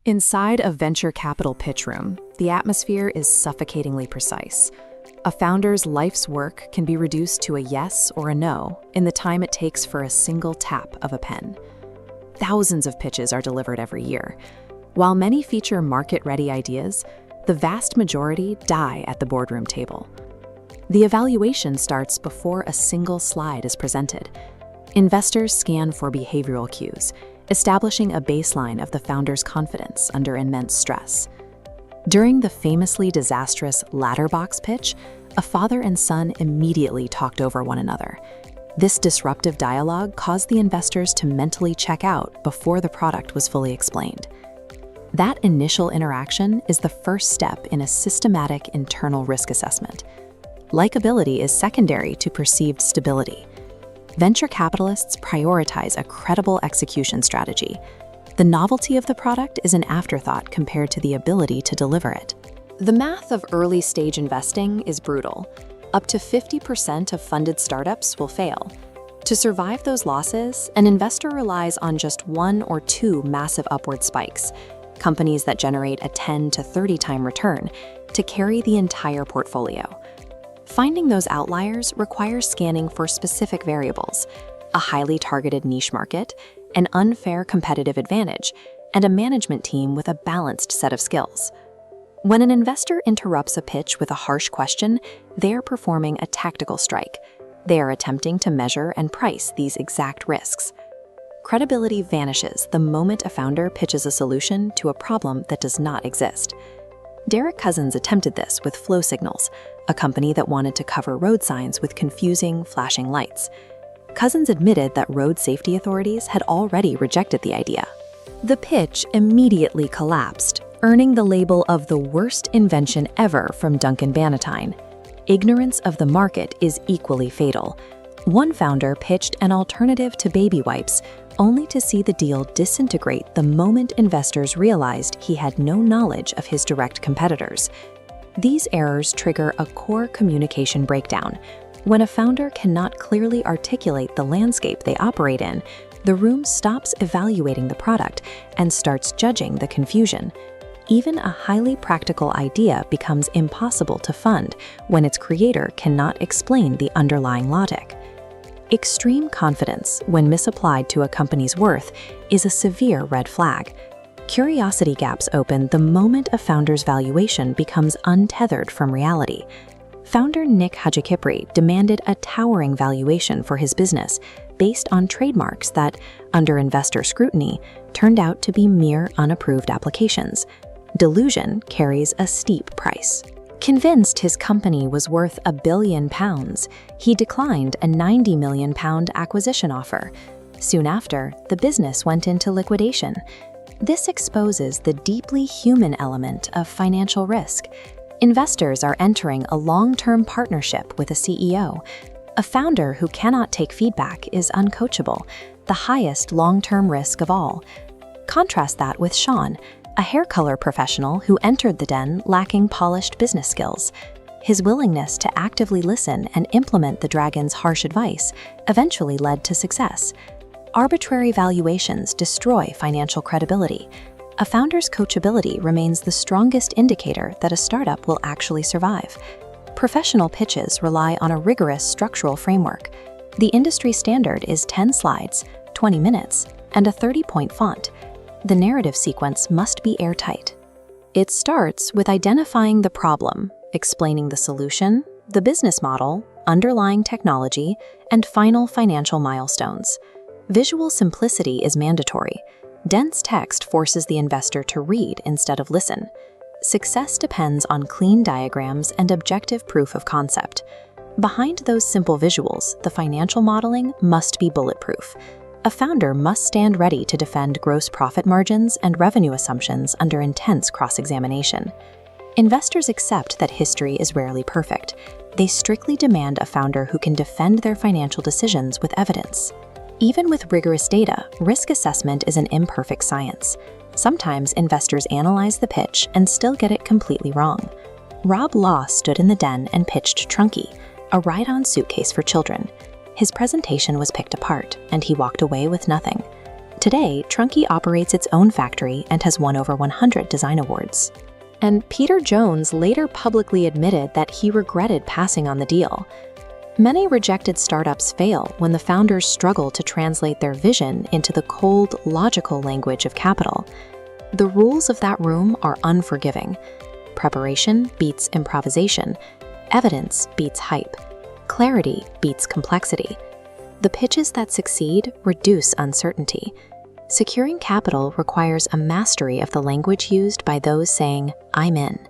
Inside a venture capital pitch room, the atmosphere is suffocatingly precise. A founder's life's work can be reduced to a yes or a no in the time it takes for a single tap of a pen. Thousands of pitches are delivered every year. While many feature market-ready ideas, the vast majority die at the boardroom table. The evaluation starts before a single slide is presented. Investors scan for behavioral cues, establishing a baseline of the founder's confidence under immense stress. During the famously disastrous ladder box pitch, a father and son immediately talked over one another. This disruptive dialogue caused the investors to mentally check out before the product was fully explained. That initial interaction is the first step in a systematic internal risk assessment. Likability is secondary to perceived stability. Venture capitalists prioritize a credible execution strategy. The novelty of the product is an afterthought compared to the ability to deliver it. The math of early-stage investing is brutal. Up to 50% of funded startups will fail. To survive those losses, an investor relies on just 1 or 2 massive upward spikes, companies that generate a 10 to 30-time return, to carry the entire portfolio. Finding those outliers requires scanning for specific variables, a highly targeted niche market, an unfair competitive advantage, and a management team with a balanced set of skills. When an investor interrupts a pitch with a harsh question, they are performing a tactical strike. They are attempting to measure and price these exact risks. Credibility vanishes the moment a founder pitches a solution to a problem that does not exist. Derek Cousins attempted this with Flow Signals, a company that wanted to cover road signs with confusing, flashing lights. Cousins admitted that road safety authorities had already rejected the idea. The pitch immediately collapsed, earning the label of the worst invention ever from Duncan Bannatyne. Ignorance of the market is equally fatal. One founder pitched an alternative to baby wipes, only to see the deal disintegrate the moment investors realized he had no knowledge of his direct competitors. These errors trigger a core communication breakdown. When a founder cannot clearly articulate the landscape they operate in, the room stops evaluating the product and starts judging the confusion. Even a highly practical idea becomes impossible to fund when its creator cannot explain the underlying logic. Extreme confidence, when misapplied to a company's worth, is a severe red flag. Curiosity gaps open the moment a founder's valuation becomes untethered from reality. Founder Nick Hadjikipri demanded a towering valuation for his business based on trademarks that, under investor scrutiny, turned out to be mere unapproved applications. Delusion carries a steep price. Convinced his company was worth £1 billion, he declined a £90 million acquisition offer. Soon after, the business went into liquidation. This exposes the deeply human element of financial risk. Investors are entering a long-term partnership with a CEO. A founder who cannot take feedback is uncoachable, the highest long-term risk of all. Contrast that with Sean, a hair color professional who entered the den lacking polished business skills. His willingness to actively listen and implement the dragon's harsh advice eventually led to success. Arbitrary valuations destroy financial credibility. A founder's coachability remains the strongest indicator that a startup will actually survive. Professional pitches rely on a rigorous structural framework. The industry standard is 10 slides, 20 minutes, and a 30-point font. The narrative sequence must be airtight. It starts with identifying the problem, explaining the solution, the business model, underlying technology, and final financial milestones. Visual simplicity is mandatory. Dense text forces the investor to read instead of listen. Success depends on clean diagrams and objective proof of concept. Behind those simple visuals, the financial modeling must be bulletproof. A founder must stand ready to defend gross profit margins and revenue assumptions under intense cross-examination. Investors accept that history is rarely perfect. They strictly demand a founder who can defend their financial decisions with evidence. Even with rigorous data, risk assessment is an imperfect science. Sometimes investors analyze the pitch and still get it completely wrong. Rob Law stood in the den and pitched Trunky, a ride-on suitcase for children. His presentation was picked apart, and he walked away with nothing. Today, Trunky operates its own factory and has won over 100 design awards. And Peter Jones later publicly admitted that he regretted passing on the deal. Many rejected startups fail when the founders struggle to translate their vision into the cold, logical language of capital. The rules of that room are unforgiving. Preparation beats improvisation. Evidence beats hype. Clarity beats complexity. The pitches that succeed reduce uncertainty. Securing capital requires a mastery of the language used by those saying, "I'm in."